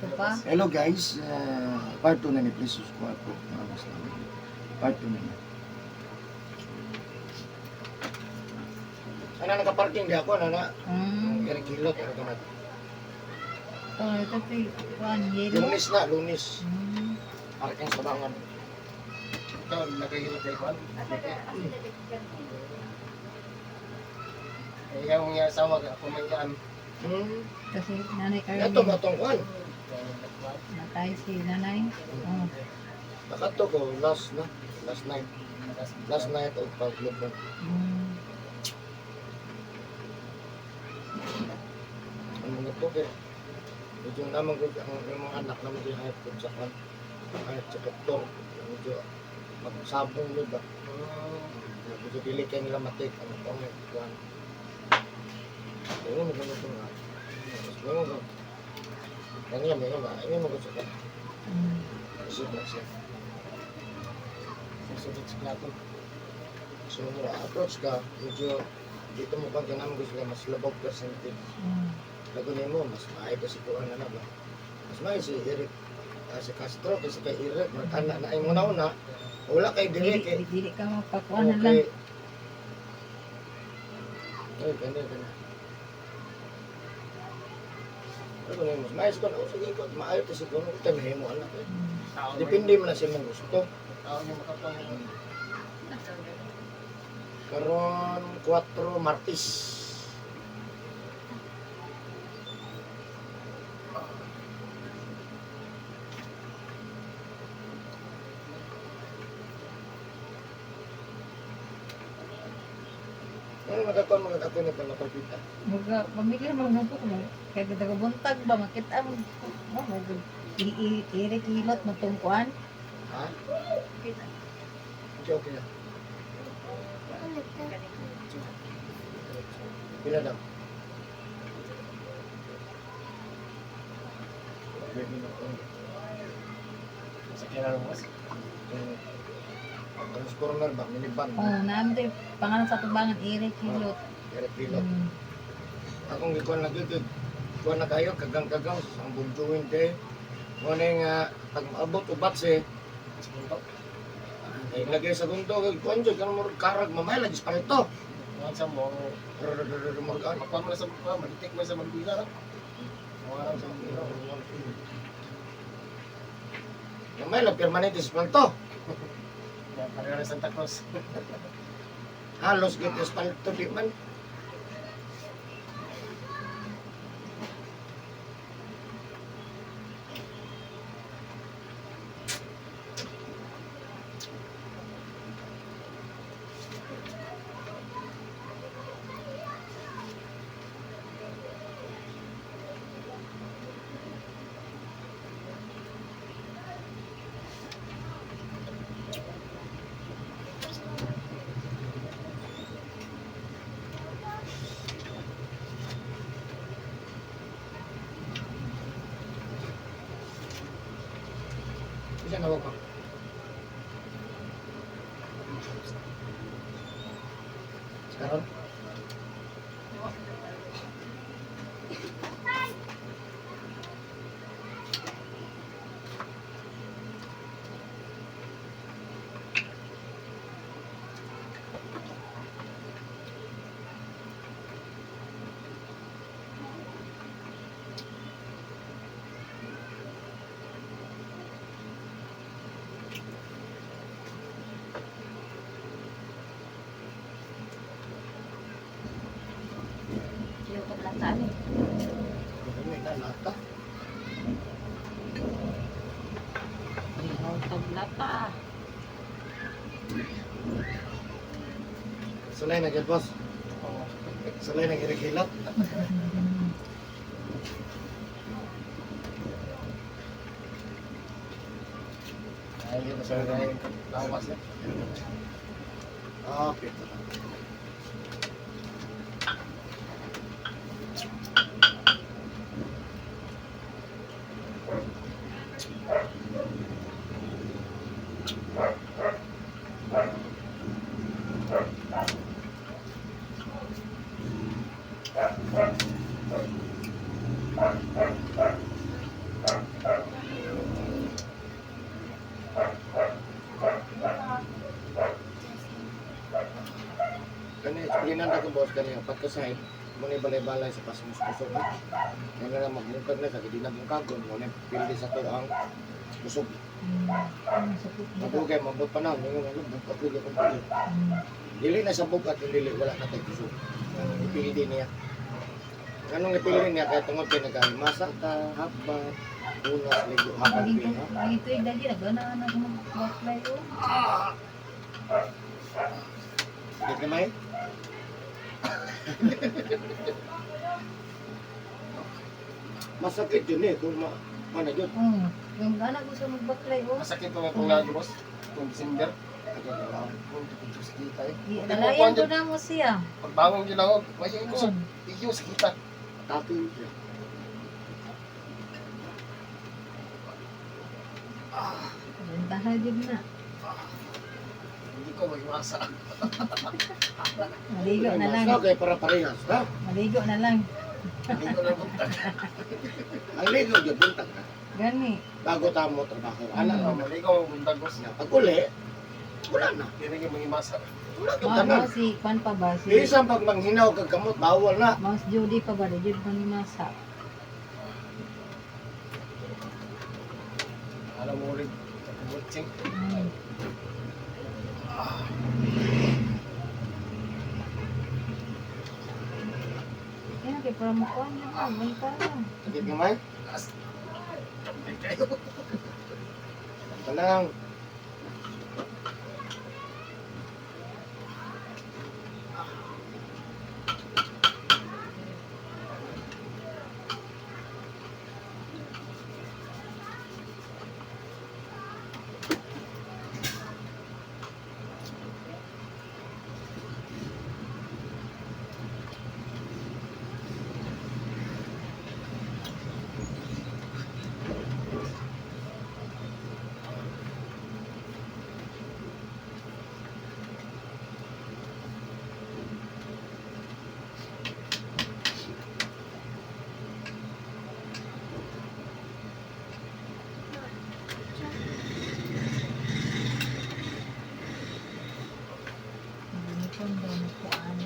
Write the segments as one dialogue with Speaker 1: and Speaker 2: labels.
Speaker 1: Ito pa.
Speaker 2: Hello guys, part 2 na ni please subscribe po. Part 2 na ni. Ano nakaparking di ako, nana? Kaya kilot, kaya ka natin.
Speaker 1: Ito pa. Yellow.
Speaker 2: Lunis na, lunis.
Speaker 1: Hmm.
Speaker 2: Parking sa bangan. Ito, nagahilot na ikuan. Yung asawa ka, kumanyan.
Speaker 1: Kasi nanay Carmen.
Speaker 2: Ito ba itong kuan?
Speaker 1: Natay si nanay. Oh.
Speaker 2: Nakato ko, last night. Last night of paglubong.
Speaker 1: Hmm.
Speaker 2: Ang mga to, kaya medyo naman ko, ang mga anak naman ko hayat ko sa kan, hayat sa doktor, medyo magsabong nyo ba? Medyo dili kayo nila matik, ano po ang kuhan. Ayun, maganda ito nga. Ayun, maganda. Ayun, maganda sa kan.
Speaker 1: Hmm.
Speaker 2: Isip na siya. Sasunod sa plato. So, approach ka, medyo dito mo pang kinaman ko sila, mas labog percentage.
Speaker 1: Hmm.
Speaker 2: Lagunin mo, mas maay pa si Kuan na ba? Mas maay si Eric, si Castro, kasi kay Eric, mag-anak na ay muna-una, wala kay Derek eh.
Speaker 1: Dili ka mapakuha na lang.
Speaker 2: Ay, kanya. Lagunin mo, mas maay si Kuan, sige ko, maayo pa si Kuan, tabihin mo anak eh. Depende mo na siya mong gusto. Karon 4 Martis. Ano magkakon na pala pagkita?
Speaker 1: Mga pamilya mo nung po mo. Kaya kita buntag ba makita mo. Mag irekilot mo tungkuan.
Speaker 2: Ha? Okay na. Pila daw? Sa kailan mo? Transformer ba? Minivan?
Speaker 1: Oh, naamdo pangalan sa tubangan irekilot.
Speaker 2: Eric Pilot.
Speaker 1: Hmm.
Speaker 2: Akong ikuan na dito. Ikuan na kayo, kagang-kagang. Ang bunjuin kayo. Muna yung pag maabot o batse. Ay, lagay sa gundo. Ikuan dyan, kung mo karag mamay, lagis pa ito.
Speaker 3: Mga sa mo,
Speaker 2: Morgan.
Speaker 3: makuha mo na sa mga, malitik mo sa magbila. Mga lang sa magbila.
Speaker 2: Mamay, permanente pa ito.
Speaker 3: Pareho na Santa Cruz.
Speaker 2: Halos gitu espalto di man. Bisa nawa ko. Sekarang
Speaker 1: Yung kablataan eh.
Speaker 2: may nalata.
Speaker 1: Yung tablata.
Speaker 2: Sulay na gid boss. Sulay na gid.
Speaker 3: Ay, yun sa mga lawas na.
Speaker 2: Ah, pito. Kani explainan na ko boss kani pagkasay mo ni balay-balay sa pasmus kusog. Kaya na lang magmungkag na sa gidi na mungkagon mo ni pildi sa to ang kusog.
Speaker 1: Sakit ba?
Speaker 2: Madugay mabot pa na mo ano bukat ko kung pili. Dili na sa bukat dili wala na tay kusog. Ang ipildi niya. Anong ipildi niya kaya tungod kay nagahimasa ka habat unas ligo habat
Speaker 1: Lagi
Speaker 2: pin ha.
Speaker 1: lagi ito yung lagi nagana na mo baklay o.
Speaker 2: Sakit kamay? Masakit yun eh kung ano yun.
Speaker 1: Yung gana gusto magbaklay o.
Speaker 3: Masakit ko nga itong lagi, boss. Itong December. Kung kita eh.
Speaker 1: Nalayan ko na mo siya.
Speaker 3: Pagbangon yun ako, mayo ko sa iyo sa kita.
Speaker 2: Tapin siya.
Speaker 1: Bentahan din na.
Speaker 3: Hindi ko maiwasa.
Speaker 1: Maligo na lang.
Speaker 2: Okay, para parehas. Ha?
Speaker 1: Maligo na lang.
Speaker 3: Hindi ko na buntag.
Speaker 2: Ang ligo dyan, buntag na.
Speaker 1: Gani.
Speaker 2: Bago tamo trabaho. Ano?
Speaker 3: Mali ko buntag, boss.
Speaker 2: Pag uli, wala na.
Speaker 3: Hindi ko mangimasa.
Speaker 2: Wala ka
Speaker 1: Mo
Speaker 2: tanan.
Speaker 1: si Pan pa ba? Si
Speaker 2: Isang pag manghinaw kag kamot, bawal na.
Speaker 1: Mas Judy pa ba? Judy pa ni Masa.
Speaker 3: Alam mo rin. Butsing.
Speaker 1: Yan, kaya para makuha niya pa. Banta lang.
Speaker 2: Sakit kamay?
Speaker 3: Ay, kayo.
Speaker 2: Tanang.
Speaker 1: Hindi ko ba makuhaan.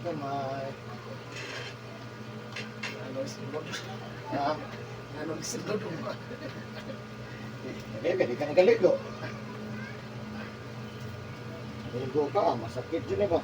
Speaker 2: Kamay.
Speaker 3: Ano, siguro.
Speaker 2: Ha?
Speaker 3: Ano gisunod mo?
Speaker 2: Hindi ka nagaligo. Ligo ka, masakit yun ba?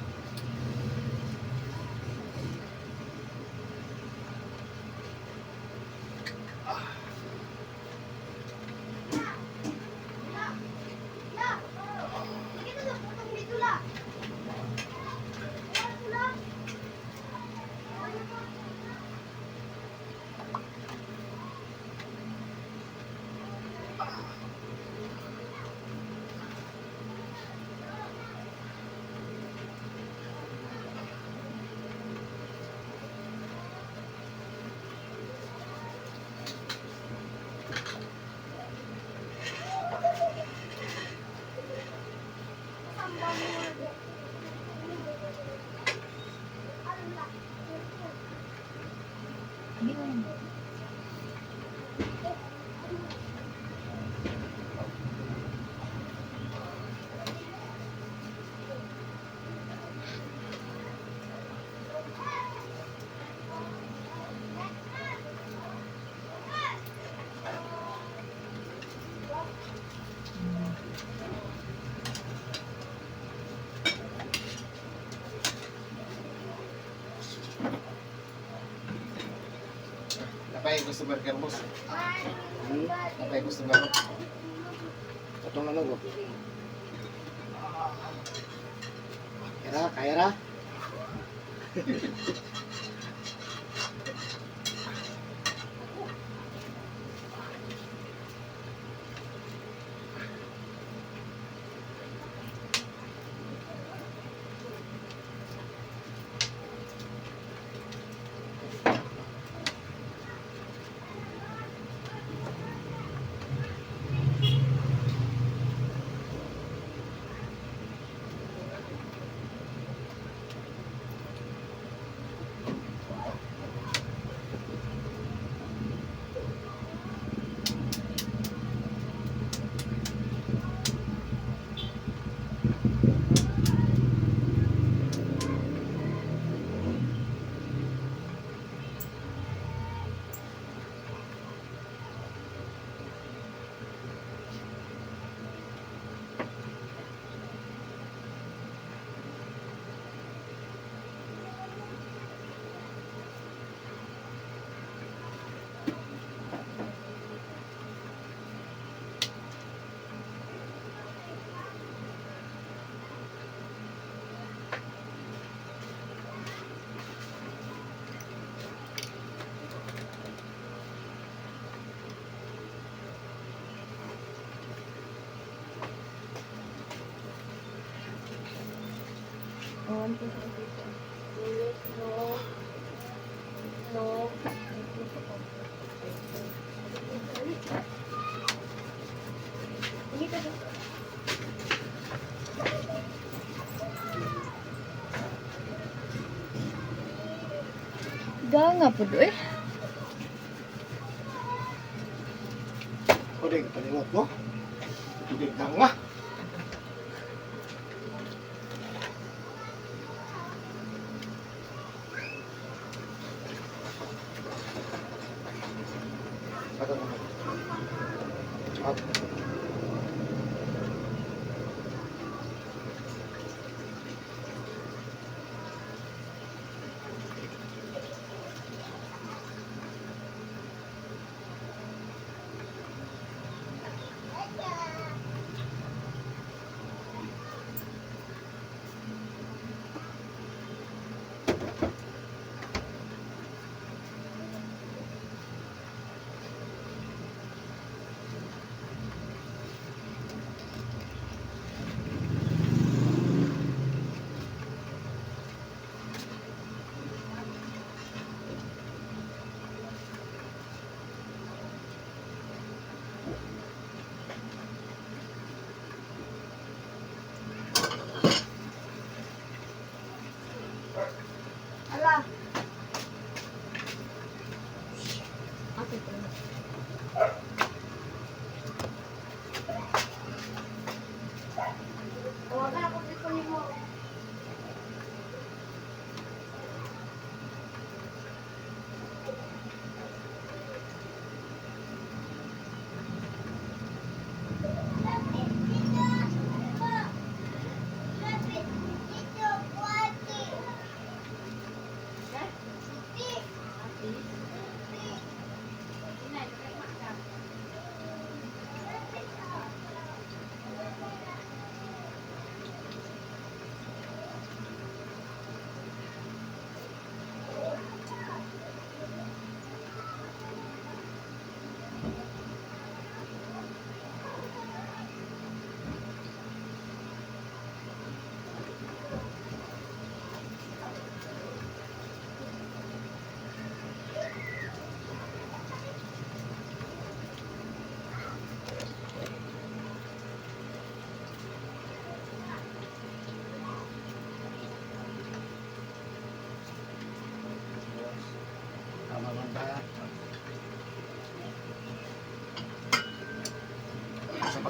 Speaker 1: Yun.
Speaker 3: Napay gusto ba ka boss?
Speaker 2: Hmm?
Speaker 3: Napay gusto ba?
Speaker 2: Itong ano ko. Kaya ra?
Speaker 1: One, two, three, four. No. Dito. Ganga po do eh.
Speaker 2: O din, kaliwat mo. Hindi ka nga. Ano naman? Up.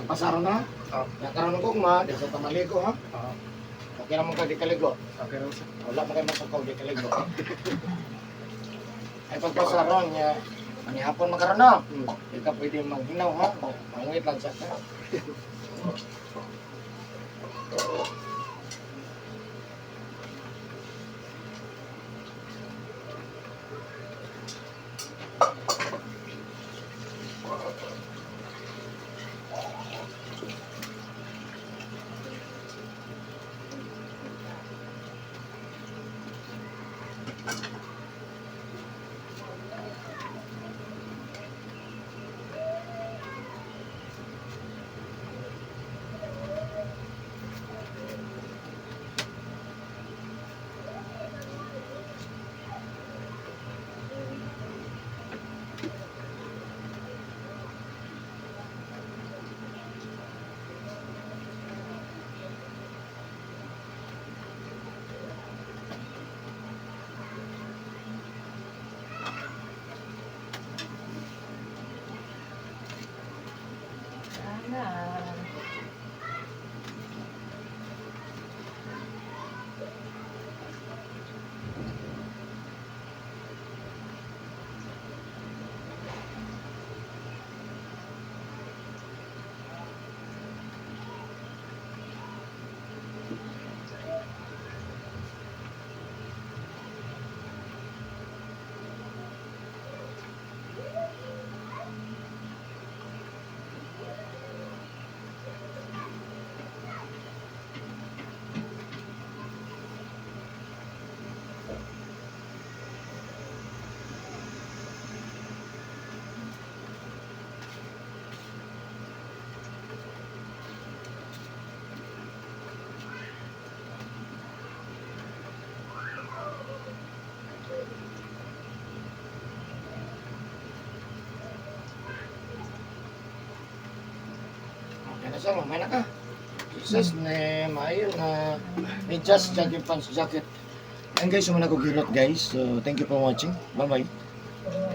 Speaker 2: Pagpasaro na.
Speaker 3: Oh.
Speaker 2: Nakaroon ko ma, di sa tamaligo ha.
Speaker 3: Oo.
Speaker 2: Okay naman ka di kaligo.
Speaker 3: Okay lang sir.
Speaker 2: Wala mo kayo masakaw di kaligo. Ay pagpasaro niya, manihapon makaroon na. Di ka pwede maghinaw ha. Mangwit lang siya ka.
Speaker 1: Sana.
Speaker 2: Okay na siya, mamay na ka. Jesus ne, maayo na. May just yung pants jacket. And guys, sumuna ko girot guys. So, thank you for watching. Bye-bye.